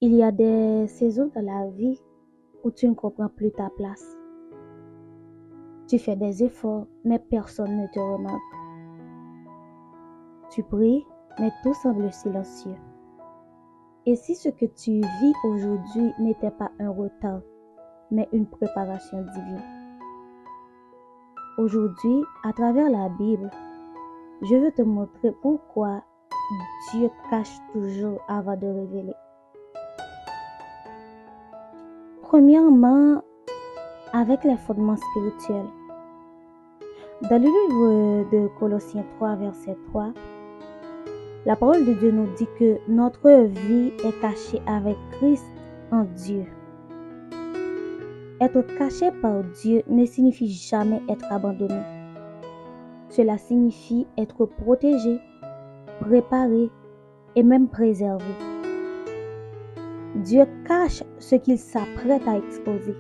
Il y a des saisons dans la vie où tu ne comprends plus ta place. Tu fais des efforts, mais personne ne te remarque. Tu pries, mais tout semble silencieux. Et si ce que tu vis aujourd'hui n'était pas un retard, mais une préparation divine? Aujourd'hui, à travers la Bible, je veux te montrer pourquoi Dieu cache toujours avant de révéler. Premièrement, avec les fondements spirituels. Dans le livre de Colossiens 3, verset 3, la parole de Dieu nous dit que notre vie est cachée avec Christ en Dieu. Être caché par Dieu ne signifie jamais être abandonné. Cela signifie être protégé, préparé et même préservé. Dieu cache ce qu'il s'apprête à exposer.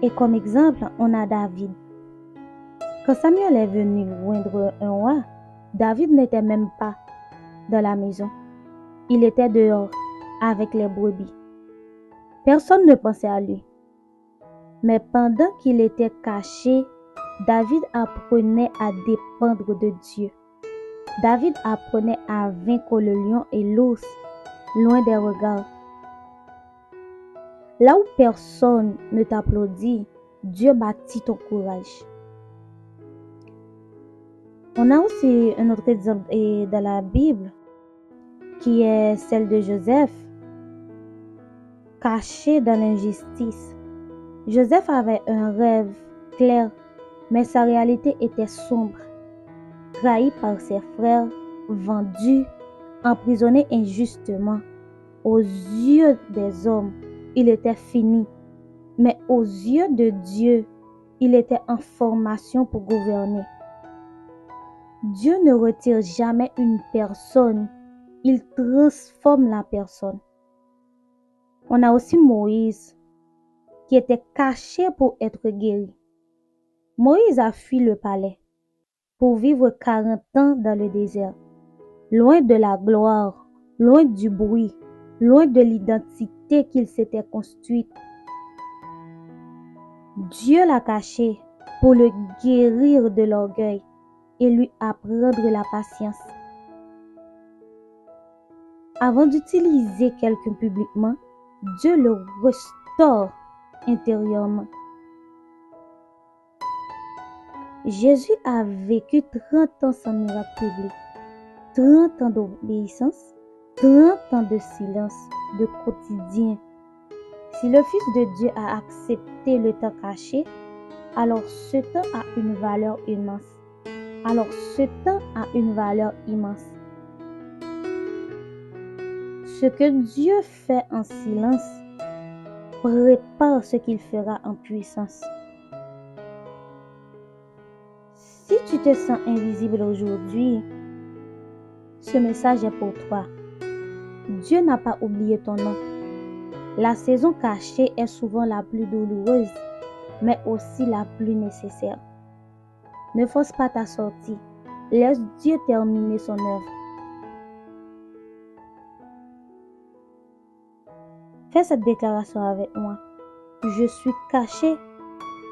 Et comme exemple, on a David. Quand Samuel est venu oindre un roi, David n'était même pas dans la maison. Il était dehors avec les brebis. Personne ne pensait à lui. Mais pendant qu'il était caché, David apprenait à dépendre de Dieu. David apprenait à vaincre le lion et l'ours, loin des regards. Là où personne ne t'applaudit, Dieu bâtit ton courage. On a aussi un autre exemple dans la Bible, qui est celle de Joseph, caché dans l'injustice. Joseph avait un rêve clair, mais sa réalité était sombre. Trahi par ses frères, vendu, emprisonné injustement. Aux yeux des hommes, il était fini, mais aux yeux de Dieu, il était en formation pour gouverner. Dieu ne retire jamais une personne, il transforme la personne. On a aussi Moïse, qui était caché pour être guéri. Moïse a fui le palais pour vivre 40 ans dans le désert, loin de la gloire, loin du bruit, loin de l'identité qu'il s'était construite. Dieu l'a caché pour le guérir de l'orgueil et lui apprendre la patience. Avant d'utiliser quelqu'un publiquement, Dieu le restaure intérieurement. Jésus a vécu 30 ans sans miracle public, 30 ans d'obéissance, 30 ans de silence, de quotidien. Si le Fils de Dieu a accepté le temps caché, alors ce temps a une valeur immense. Ce que Dieu fait en silence prépare ce qu'il fera en puissance. Si tu te sens invisible aujourd'hui, ce message est pour toi. Dieu n'a pas oublié ton nom. La saison cachée est souvent la plus douloureuse, mais aussi la plus nécessaire. Ne force pas ta sortie. Laisse Dieu terminer son œuvre. Fais cette déclaration avec moi. Je suis caché,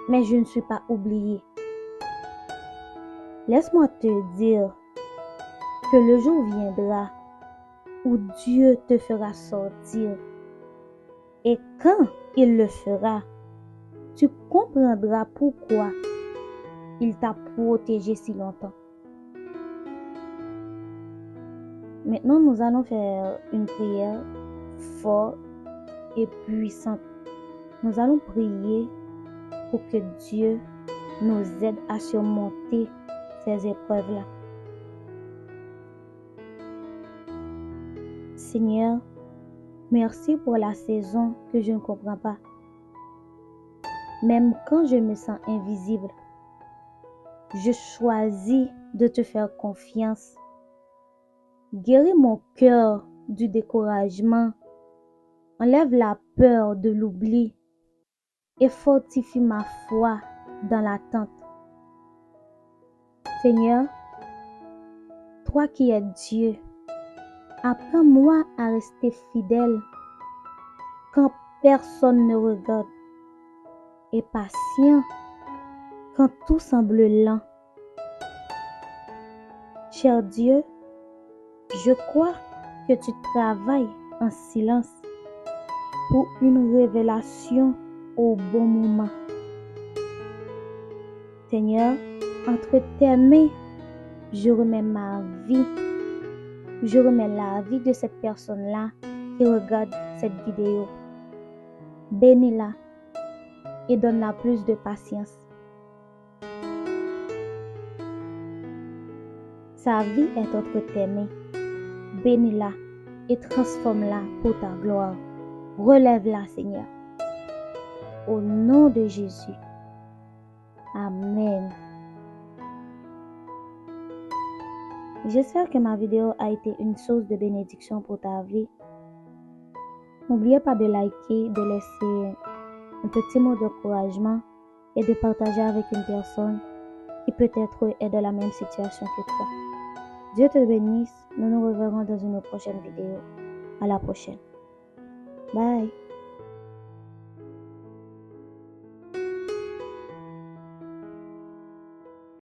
mais je ne suis pas oublié. Laisse-moi te dire que le jour viendra où Dieu te fera sortir. Et quand il le fera, tu comprendras pourquoi il t'a protégé si longtemps. Maintenant, nous allons faire une prière forte et puissante. Nous allons prier pour que Dieu nous aide à surmonter ces épreuves-là. Seigneur, merci pour la saison que je ne comprends pas. Même quand je me sens invisible, je choisis de te faire confiance. Guéris mon cœur du découragement, enlève la peur de l'oubli et fortifie ma foi dans l'attente. Seigneur, toi qui es Dieu, Apprends-moi à rester fidèle quand personne ne regarde et patient quand tout semble lent. Cher Dieu, je crois que tu travailles en silence pour une révélation au bon moment. Seigneur, entre tes mains, je remets ma vie. Je remets la vie de cette personne-là qui regarde cette vidéo. Bénis-la et donne-la plus de patience. Sa vie est entre tes mains. Bénis-la et transforme-la pour ta gloire. Relève-la, Seigneur. Au nom de Jésus. Amen. J'espère que ma vidéo a été une source de bénédiction pour ta vie. N'oubliez pas de liker, de laisser un petit mot d'encouragement et de partager avec une personne qui peut-être est dans la même situation que toi. Dieu te bénisse. Nous nous reverrons dans une prochaine vidéo. À la prochaine. Bye.